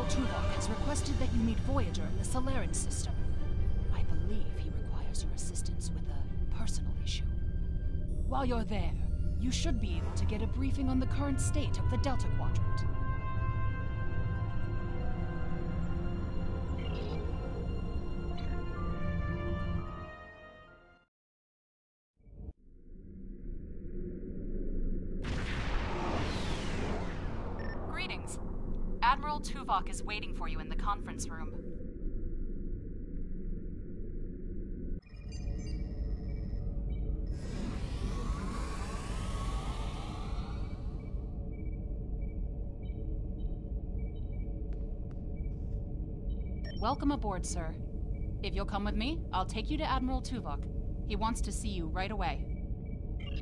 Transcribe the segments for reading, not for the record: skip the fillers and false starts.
Tuvok has requested that you meet Voyager in the Solarian system. I believe he requires your assistance with a personal issue. While you're there, you should be able to get a briefing on the current state of the Delta Quadrant. Greetings. Admiral Tuvok is waiting for you in the conference room. Welcome aboard, sir. If you'll come with me, I'll take you to Admiral Tuvok. He wants to see you right away.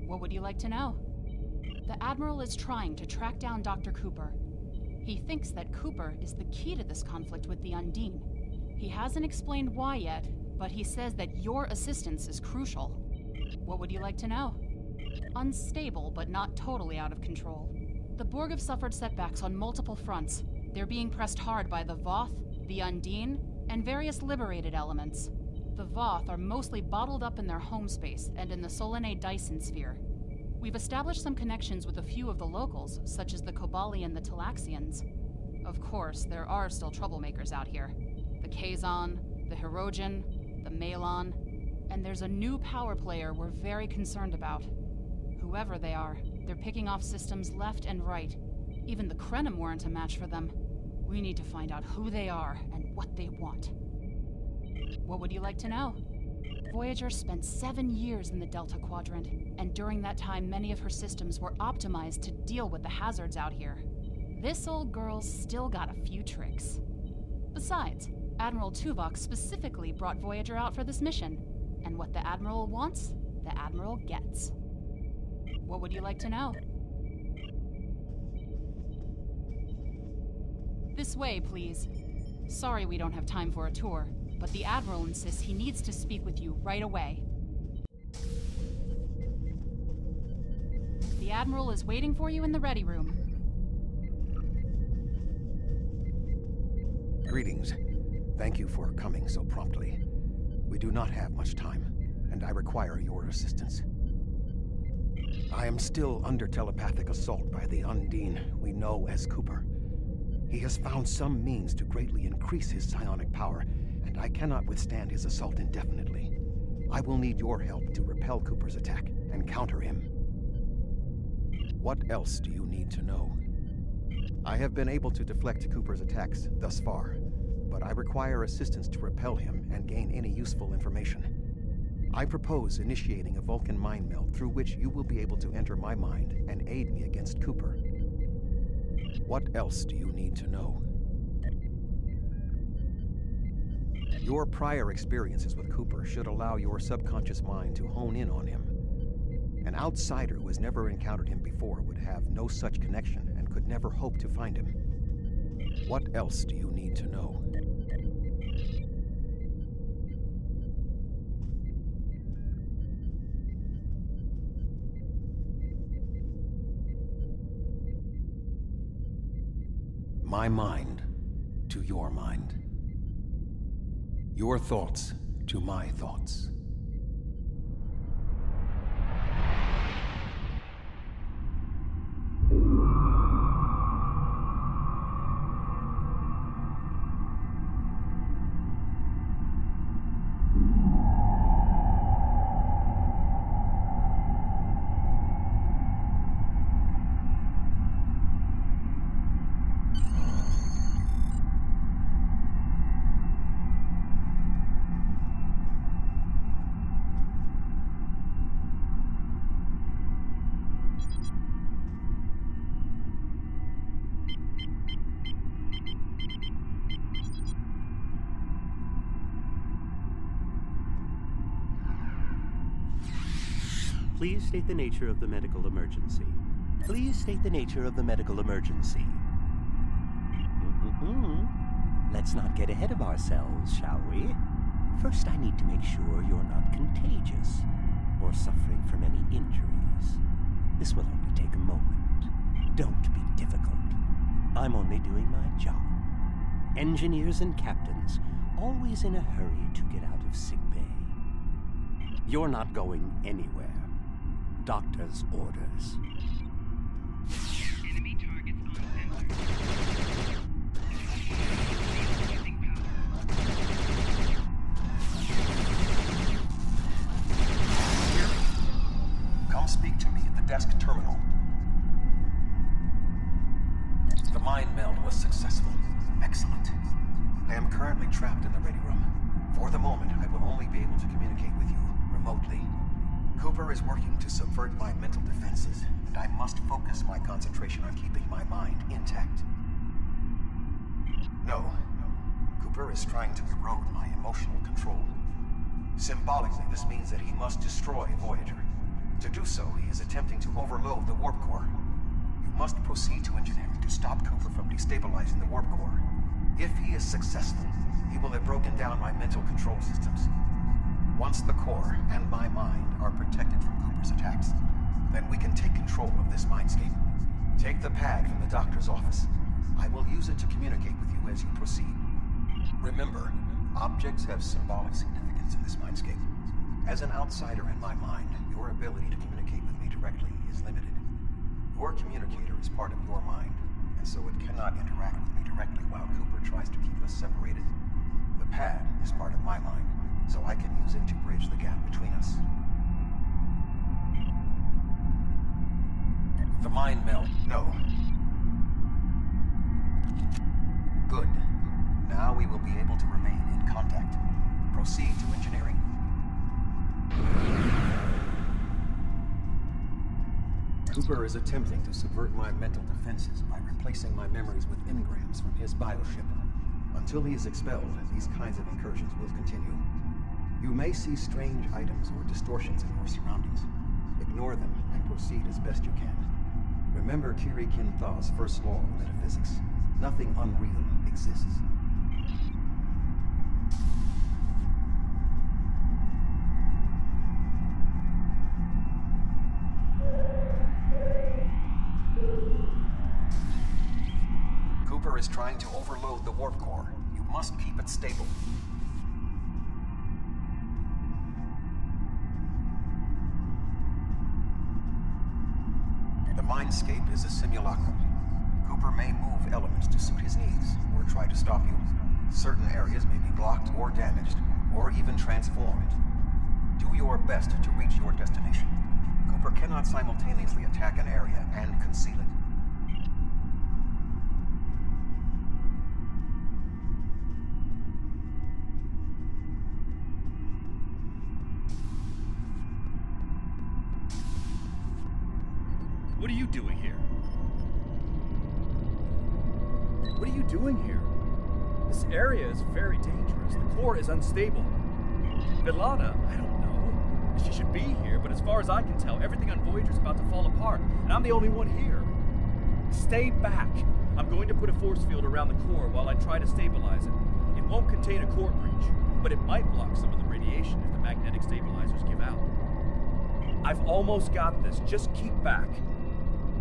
What would you like to know? The Admiral is trying to track down Dr. Cooper. He thinks that Cooper is the key to this conflict with the Undine. He hasn't explained why yet, but he says that your assistance is crucial. What would you like to know? Unstable, but not totally out of control. The Borg have suffered setbacks on multiple fronts. They're being pressed hard by the Voth, the Undine, and various liberated elements. The Voth are mostly bottled up in their home space and in the Solanae Dyson sphere. We've established some connections with a few of the locals, such as the Kobali and the Talaxians. Of course, there are still troublemakers out here. The Kazon, the Hirogen, the Malon, and there's a new power player we're very concerned about. Whoever they are, they're picking off systems left and right. Even the Krenim weren't a match for them. We need to find out who they are and what they want. What would you like to know? Voyager spent 7 years in the Delta Quadrant, and during that time many of her systems were optimized to deal with the hazards out here. This old girl's still got a few tricks. Besides, Admiral Tuvok specifically brought Voyager out for this mission, and what the Admiral wants, the Admiral gets. What would you like to know? This way, please. Sorry we don't have time for a tour, but the Admiral insists he needs to speak with you right away. The Admiral is waiting for you in the ready room. Greetings. Thank you for coming so promptly. We do not have much time, and I require your assistance. I am still under telepathic assault by the Undine we know as Cooper. He has found some means to greatly increase his psionic power, and I cannot withstand his assault indefinitely. I will need your help to repel Cooper's attack and counter him. What else do you need to know? I have been able to deflect Cooper's attacks thus far, but I require assistance to repel him and gain any useful information. I propose initiating a Vulcan mind meld through which you will be able to enter my mind and aid me against Cooper. What else do you need to know? Your prior experiences with Cooper should allow your subconscious mind to hone in on him. An outsider who has never encountered him before would have no such connection and could never hope to find him. What else do you need to know? My mind to your mind. Your thoughts to my thoughts. Please state the nature of the medical emergency. Please state the nature of the medical emergency. Let's not get ahead of ourselves, shall we? First, I need to make sure you're not contagious or suffering from any injuries. This will only take a moment. Don't be difficult. I'm only doing my job. Engineers and captains, always in a hurry to get out of sickbay. You're not going anywhere. Doctor's orders. Enemy targets on sensor. Using power. Come speak to me at the desk terminal. The mind meld was successful. Excellent. I am currently trapped in the ready room. For the moment, I will only be able to communicate with you remotely. Cooper is working to subvert my mental defenses, and I must focus my concentration on keeping my mind intact. No. Cooper is trying to erode my emotional control. Symbolically, this means that he must destroy Voyager. To do so, he is attempting to overload the warp core. You must proceed to engineering to stop Cooper from destabilizing the warp core. If he is successful, he will have broken down my mental control systems. Once the core and my mind are protected from Cooper's attacks, then we can take control of this mindscape. Take the pad from the doctor's office. I will use it to communicate with you as you proceed. Remember, objects have symbolic significance in this mindscape. As an outsider in my mind, your ability to communicate with me directly is limited. Your communicator is part of your mind, and so it cannot interact with me directly while Cooper tries to keep us separated. The pad is part of my mind, so I can use it to bridge the gap between us. The mind meld. No. Good. Now we will be able to remain in contact. Proceed to engineering. Cooper is attempting to subvert my mental defenses by replacing my memories with engrams from his bioship. Until he is expelled, these kinds of incursions will continue. You may see strange items or distortions in your surroundings. Ignore them and proceed as best you can. Remember Kiri Kin Thaw's first law of metaphysics. Nothing unreal exists. Cooper is trying to overload the warp core. You must keep it stable. The Mindscape is a simulacrum. Cooper may move elements to suit his needs, or try to stop you. Certain areas may be blocked or damaged, or even transformed. Do your best to reach your destination. Cooper cannot simultaneously attack an area and conceal it. What are you doing here? What are you doing here? This area is very dangerous. The core is unstable. B'Elanna, I don't know. She should be here, but as far as I can tell, everything on Voyager is about to fall apart, and I'm the only one here. Stay back. I'm going to put a force field around the core while I try to stabilize it. It won't contain a core breach, but it might block some of the radiation if the magnetic stabilizers give out. I've almost got this. Just keep back.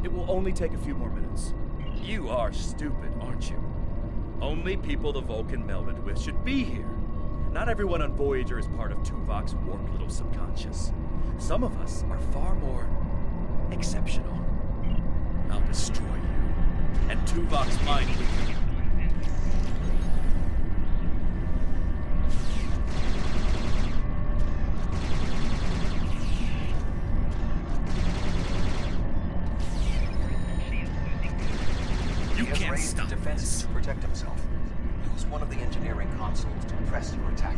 It will only take a few more minutes. You are stupid, aren't you? Only people the Vulcan melded with should be here. Not everyone on Voyager is part of Tuvok's warped little subconscious. Some of us are far more exceptional. I'll destroy you, and Tuvok's mind with you. Defenses to protect himself. Use one of the engineering consoles to press your attack.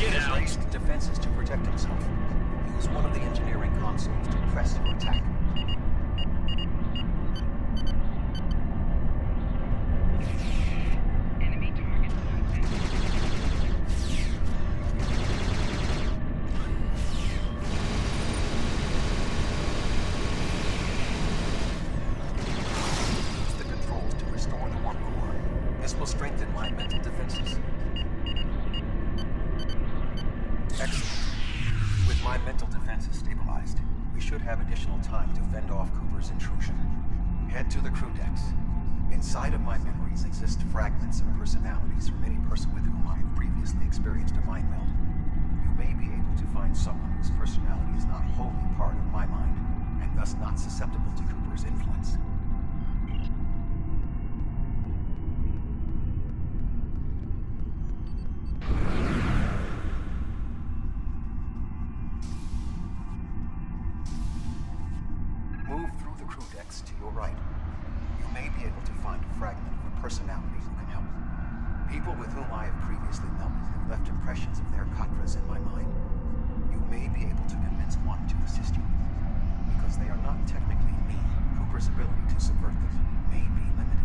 Get out! Raised defenses to protect himself. Use one of the engineering consoles to press your attack. This will strengthen my mental defenses. Excellent. With my mental defenses stabilized, we should have additional time to fend off Cooper's intrusion. Head to the crew decks. Inside of my memories exist fragments of personalities from any person with whom I have previously experienced a mind meld. You may be able to find someone whose personality is not wholly part of my mind, and thus not susceptible to Cooper's influence. Move through the crew decks to your right. You may be able to find a fragment of a personality who can help. People with whom I have previously melded have left impressions of their katras in my mind. You may be able to convince one to assist you. Because they are not technically me, Cooper's ability to subvert them may be limited.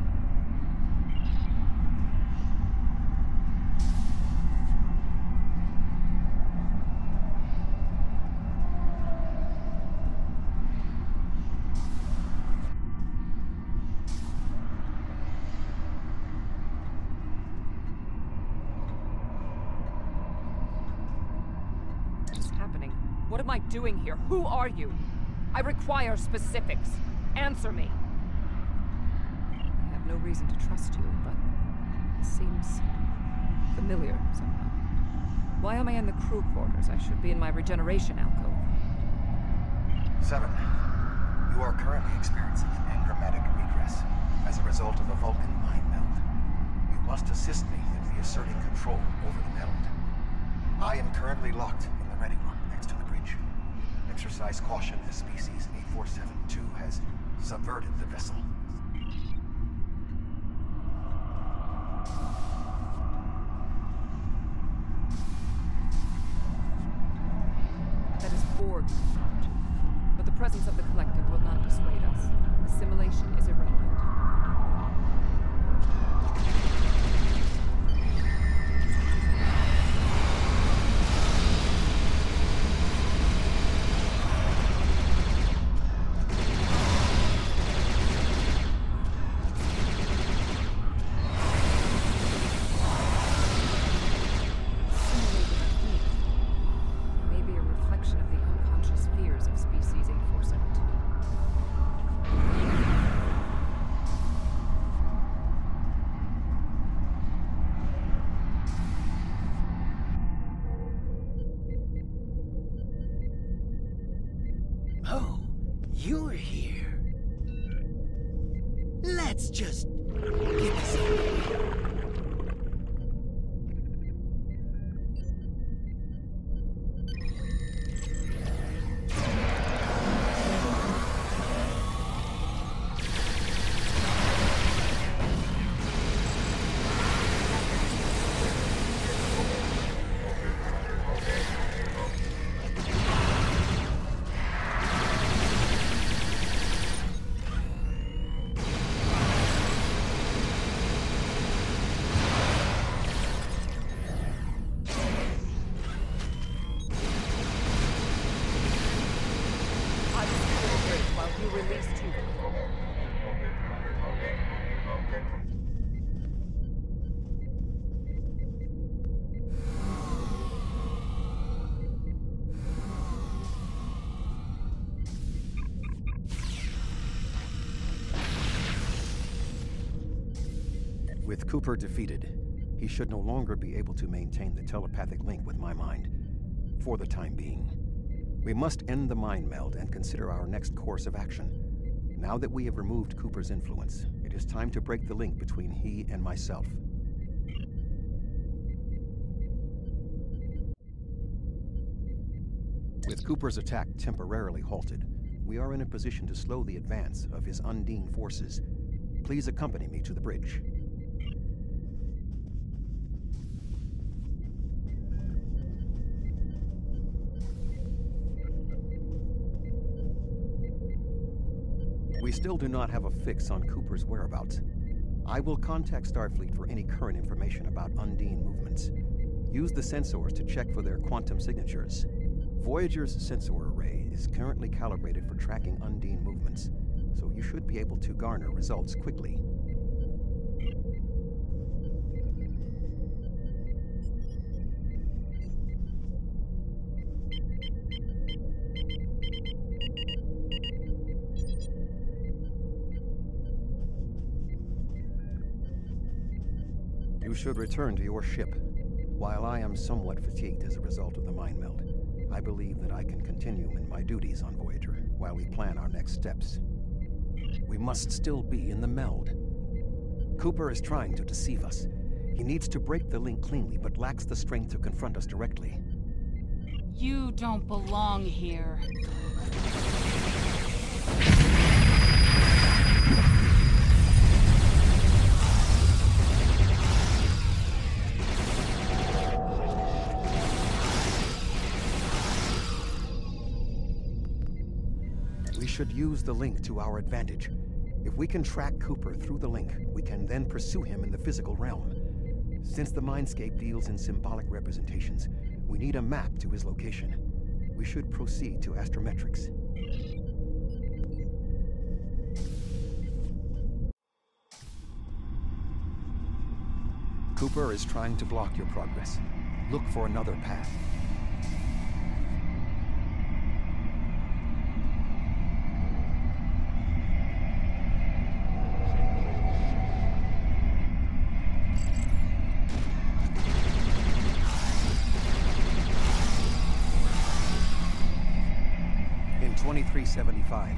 What is happening? What am I doing here? Who are you? I require specifics. Answer me. I have no reason to trust you, but this seems familiar somehow. Why am I in the crew quarters? I should be in my regeneration alcove. 7. You are currently experiencing an enigmatic regress as a result of a Vulcan mind meld. You must assist me in reasserting control over the meld. I am currently locked in the ready room next to the bridge. Exercise caution as species 8472 has subverted the vessel. That is Borg technology. But the presence of the collective will not dissuade us. Assimilation is irrelevant. Maybe a reflection of the unconscious fears of species 8472. Oh, you're here. Let's just get this over with. I will secure the bridge while you release Tuvok. With Cooper defeated, he should no longer be able to maintain the telepathic link with my mind, for the time being. We must end the mind meld and consider our next course of action. Now that we have removed Cooper's influence, it is time to break the link between he and myself. With Cooper's attack temporarily halted, we are in a position to slow the advance of his Undine forces. Please accompany me to the bridge. We still do not have a fix on Cooper's whereabouts. I will contact Starfleet for any current information about Undine movements. Use the sensors to check for their quantum signatures. Voyager's sensor array is currently calibrated for tracking Undine movements, so you should be able to garner results quickly. You should return to your ship. While I am somewhat fatigued as a result of the mind meld, I believe that I can continue in my duties on Voyager while we plan our next steps. We must still be in the meld. Cooper is trying to deceive us. He needs to break the link cleanly, but lacks the strength to confront us directly. You don't belong here. We should use the link to our advantage. If we can track Cooper through the link, we can then pursue him in the physical realm. Since the Mindscape deals in symbolic representations, we need a map to his location. We should proceed to astrometrics. Cooper is trying to block your progress. Look for another path. In 2375,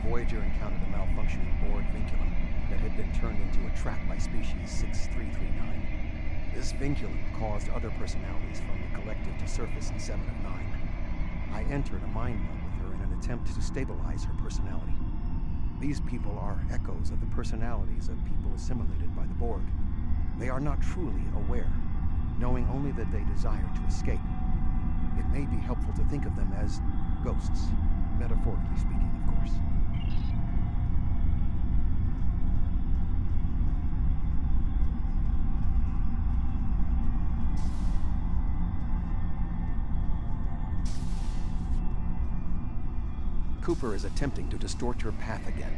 Voyager encountered a malfunctioning board vinculum that had been turned into a trap by species 6339. This vinculum caused other personalities from the collective to surface in 7 of 9. I entered a mind meld with her in an attempt to stabilize her personality. These people are echoes of the personalities of people assimilated by the Borg. They are not truly aware, knowing only that they desire to escape. It may be helpful to think of them as ghosts, metaphorically speaking, of course. Cooper is attempting to distort your path again.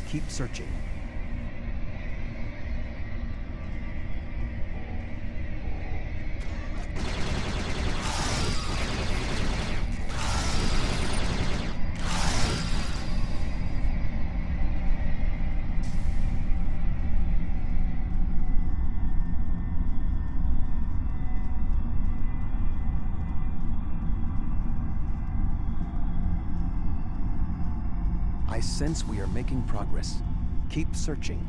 Keep searching. I sense we are making progress. Keep searching.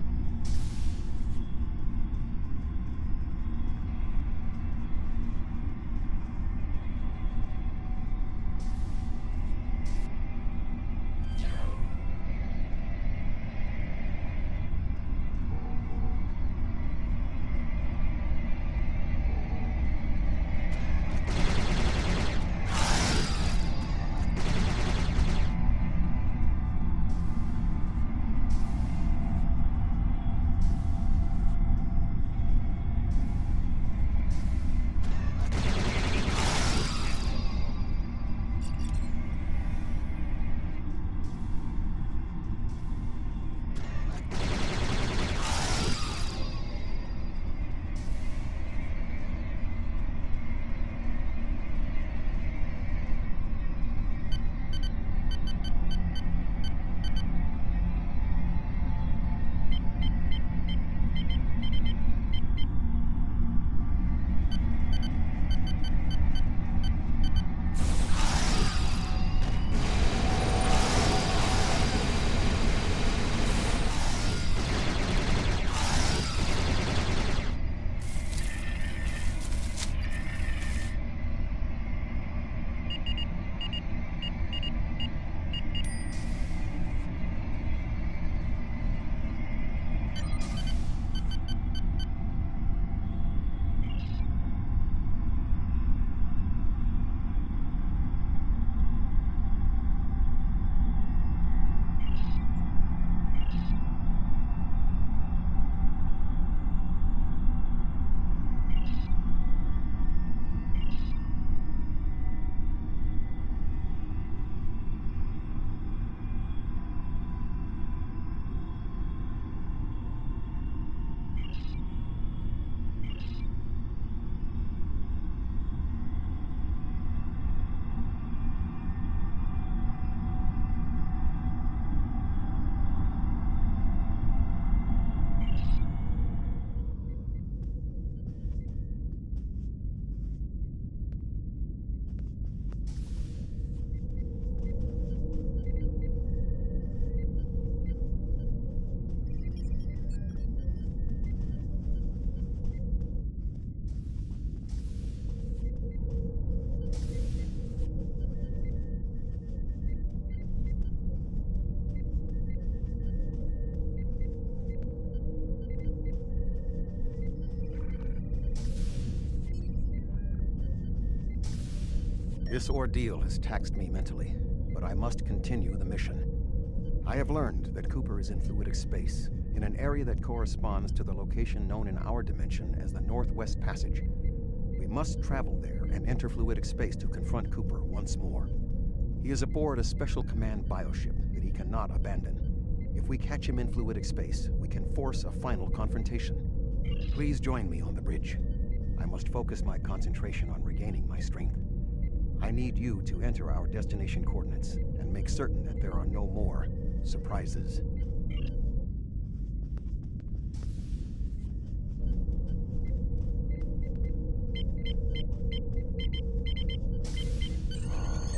This ordeal has taxed me mentally, but I must continue the mission. I have learned that Cooper is in fluidic space, in an area that corresponds to the location known in our dimension as the Northwest Passage. We must travel there and enter fluidic space to confront Cooper once more. He is aboard a special command bioship that he cannot abandon. If we catch him in fluidic space, we can force a final confrontation. Please join me on the bridge. I must focus my concentration on regaining my strength. I need you to enter our destination coordinates and make certain that there are no more surprises.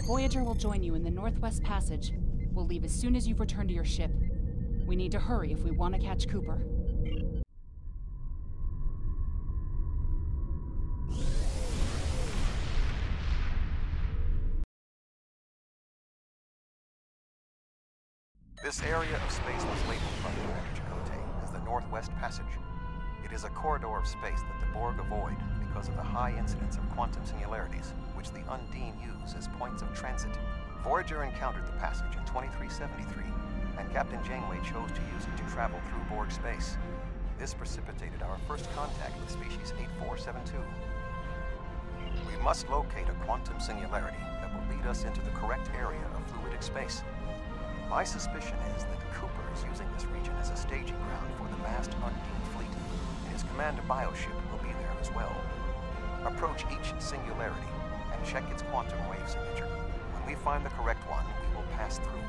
Voyager will join you in the Northwest Passage. We'll leave as soon as you've returned to your ship. We need to hurry if we want to catch Cooper. This area of space was labeled by Commander Chakotay as the Northwest Passage. It is a corridor of space that the Borg avoid because of the high incidence of quantum singularities, which the Undine use as points of transit. Voyager encountered the passage in 2373, and Captain Janeway chose to use it to travel through Borg space. This precipitated our first contact with species 8472. We must locate a quantum singularity that will lead us into the correct area of fluidic space. My suspicion is that Cooper is using this region as a staging ground for the vast Undine fleet, and his command bioship will be there as well. Approach each singularity and check its quantum wave signature. When we find the correct one, we will pass through.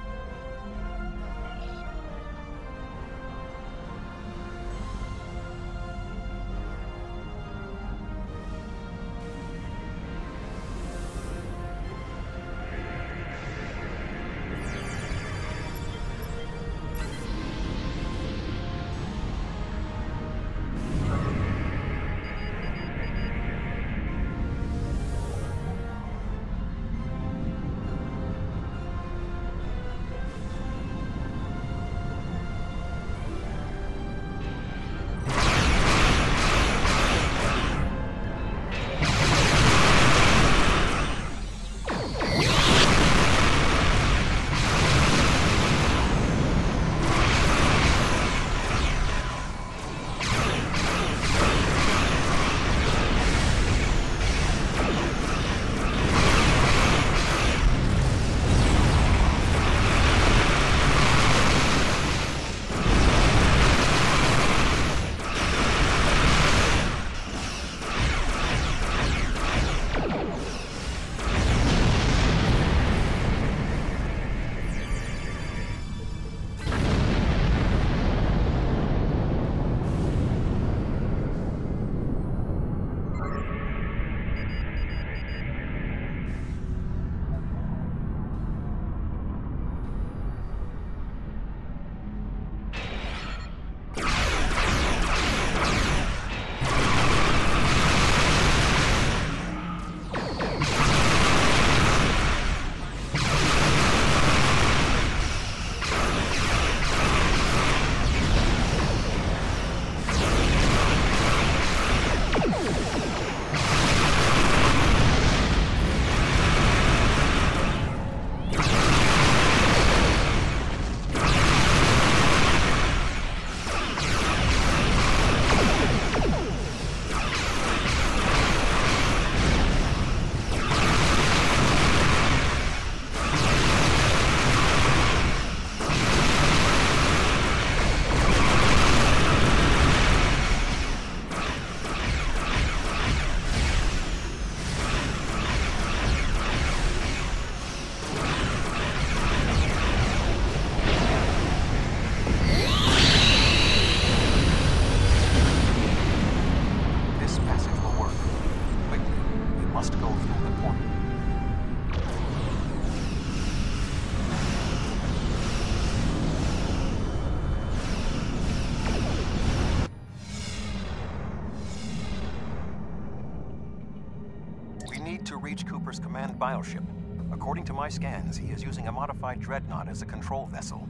To reach Cooper's command bioship. According to my scans, he is using a modified dreadnought as a control vessel.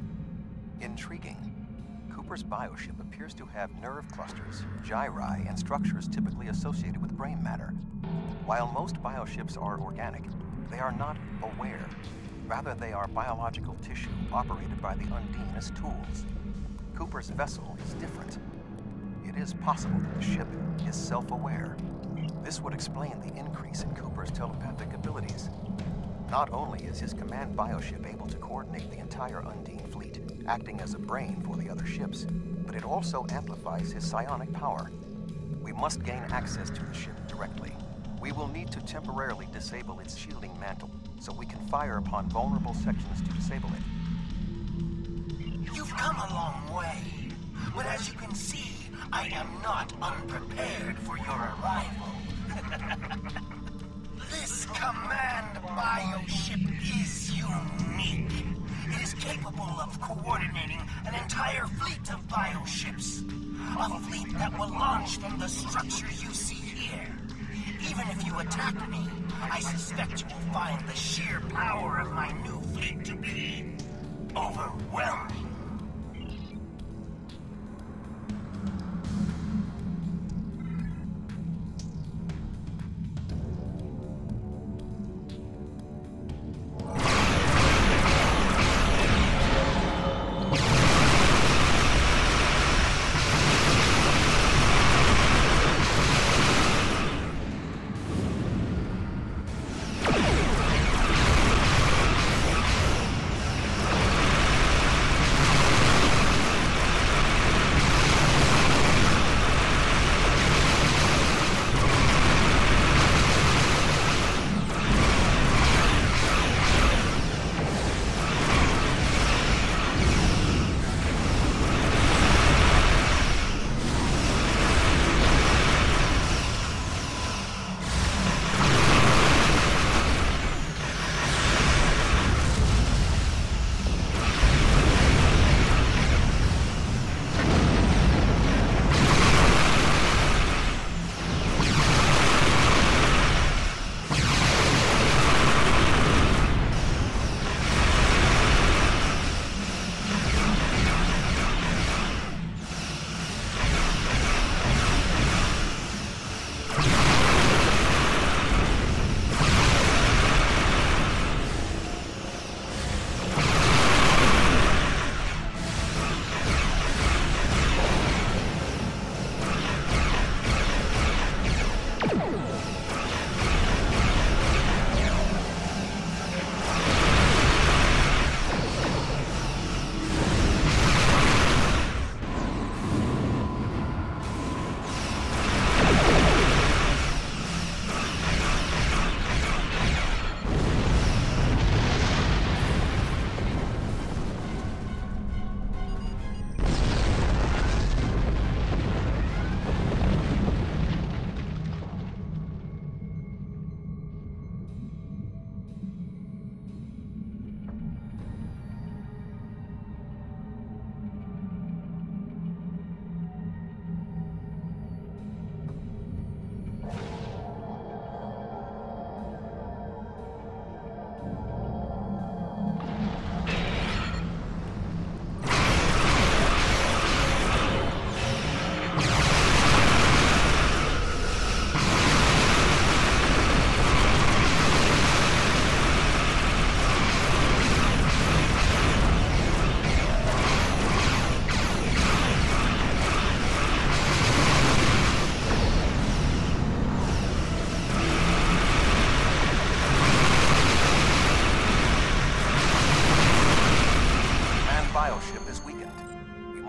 Intriguing. Cooper's bioship appears to have nerve clusters, gyri, and structures typically associated with brain matter. While most bioships are organic, They are not aware. Rather, they are biological tissue operated by the Undine as tools. Cooper's vessel is different. It is possible that the ship is self-aware. This would explain the increase in Cooper's telepathic abilities. Not only is his command bioship able to coordinate the entire Undine fleet, acting as a brain for the other ships, but it also amplifies his psionic power. We must gain access to the ship directly. We will need to temporarily disable its shielding mantle, so we can fire upon vulnerable sections to disable it. You've come a long way, but as you can see, I am not unprepared for your arrival. This command bioship is unique. It is capable of coordinating an entire fleet of bioships. A fleet that will launch from the structure you see here. Even if you attack me, I suspect you will find the sheer power of my new fleet to be overwhelming.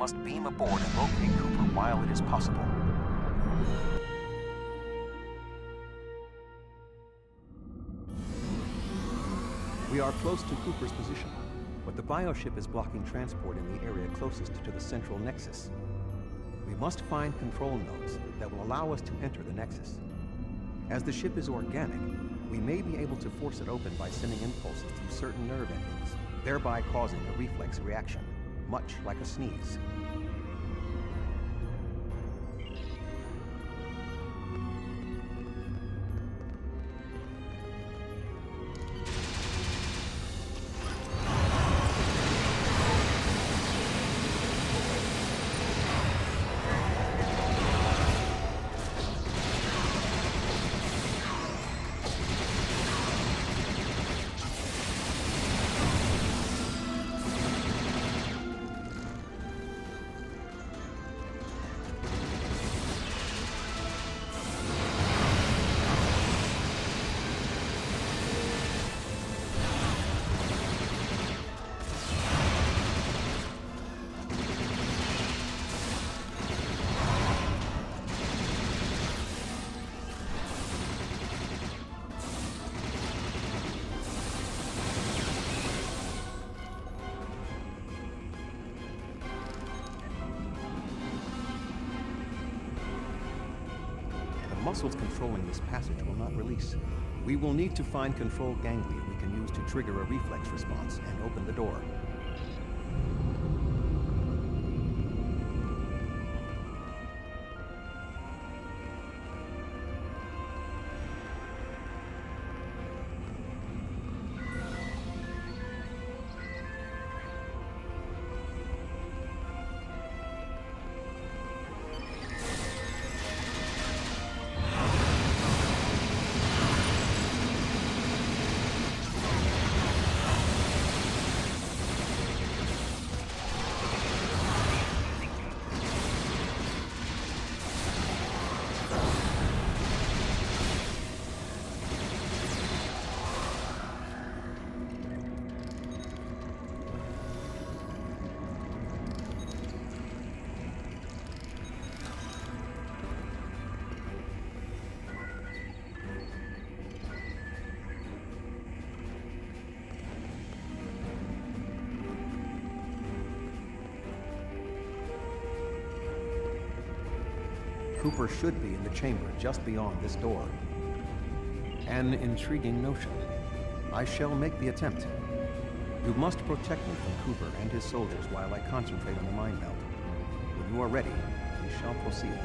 must beam aboard and locate Cooper while it is possible. We are close to Cooper's position, but the bioship is blocking transport in the area closest to the central nexus. We must find control nodes that will allow us to enter the nexus. As the ship is organic, we may be able to force it open by sending impulses through certain nerve endings, thereby causing a reflex reaction, much like a sneeze. The muscles controlling this passage will not release. We will need to find controlled ganglia we can use to trigger a reflex response and open the door. Cooper should be in the chamber just beyond this door. An intriguing notion. I shall make the attempt. You must protect me from Cooper and his soldiers while I concentrate on the mine belt. When you are ready, we shall proceed.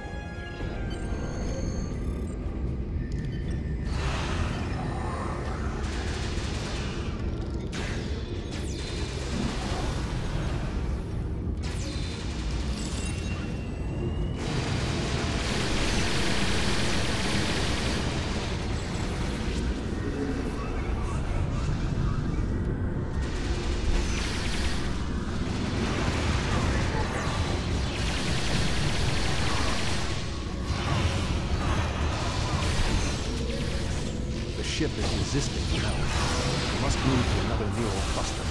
The ship is resisting now. We must move to another neural cluster.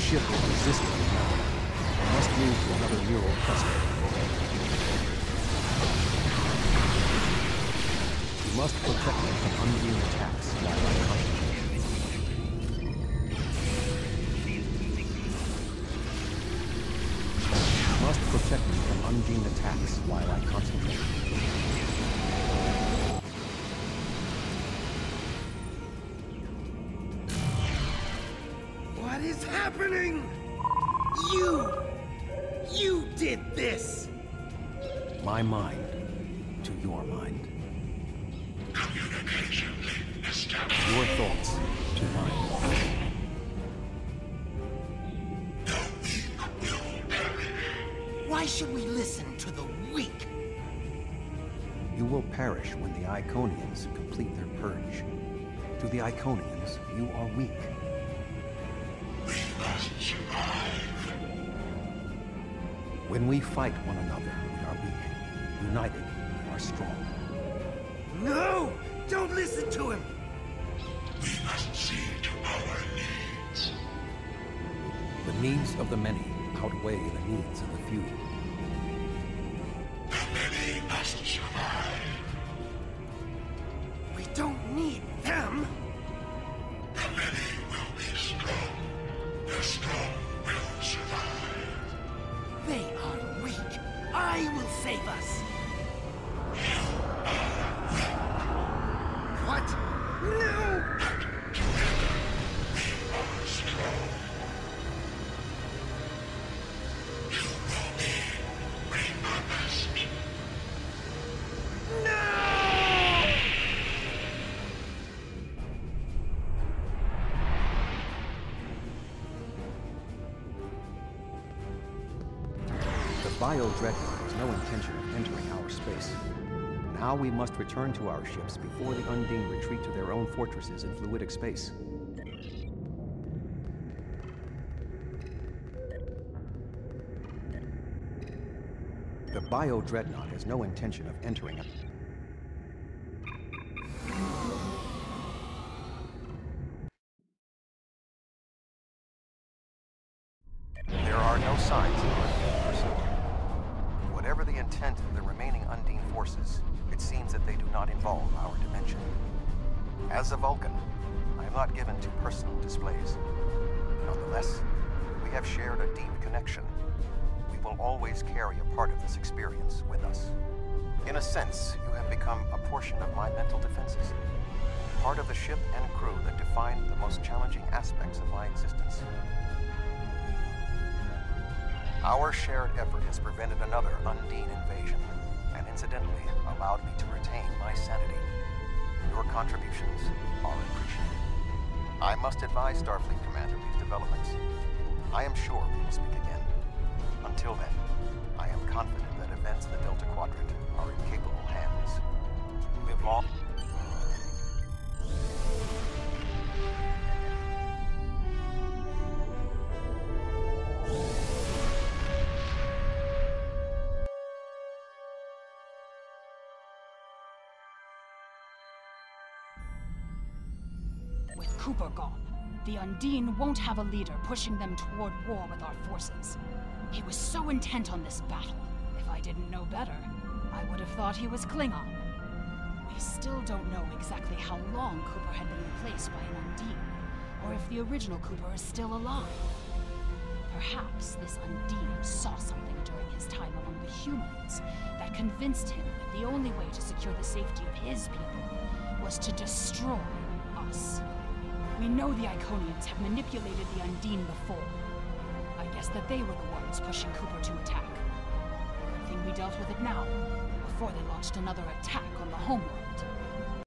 Ship is resisting now. We must move to another neural cluster. You must protect me from undue attacks while I concentrate. You must protect me from undue attacks while I concentrate. What is happening? You did this! My mind to your mind. Communication established. Your thoughts to mine. The weak will perish. Why should we listen to the weak? You will perish when the Iconians complete their purge. To the Iconians, you are weak. We must survive. When we fight one another, we are weak. United, we are strong. No! Don't listen to him! We must see to our needs. The needs of the many outweigh the needs of the few. The many must survive. We don't need them! The many will be strong. The strong will survive. They are weak. I will save us. What? No! We are strong. You will be repurposed. No! The Bio-Dreadnought has no intention of entering our space. Now we must return to our ships before the Undine retreat to their own fortresses in fluidic space. The bio-dreadnought has no intention of entering it. There are no signs of Undine pursuit. Whatever the intent of the remaining Undine forces, it seems that they do not involve our dimension. As a Vulcan, I am not given to personal displays. Nonetheless, we have shared a deep connection. We will always carry a part of this experience with us. In a sense, you have become a portion of my mental defenses. Part of the ship and crew that define the most challenging aspects of my existence. Our shared effort has prevented another Undine invasion, and incidentally allowed me to retain my sanity. Your contributions are appreciated. I must advise Starfleet Commander these developments. I am sure we will speak again. Until then, I am confident that events in the Delta Quadrant are in capable hands. Live long. With Cooper gone, the Undine won't have a leader pushing them toward war with our forces. He was so intent on this battle. If I didn't know better, I would have thought he was Klingon. We still don't know exactly how long Cooper had been replaced by an Undine, or if the original Cooper is still alive. Perhaps this Undine saw something during his time among the humans that convinced him that the only way to secure the safety of his people was to destroy us. We know the Iconians have manipulated the Undine before. I guess that they were the ones pushing Cooper to attack. Good thing we dealt with it now, before they launched another attack on the homeworld.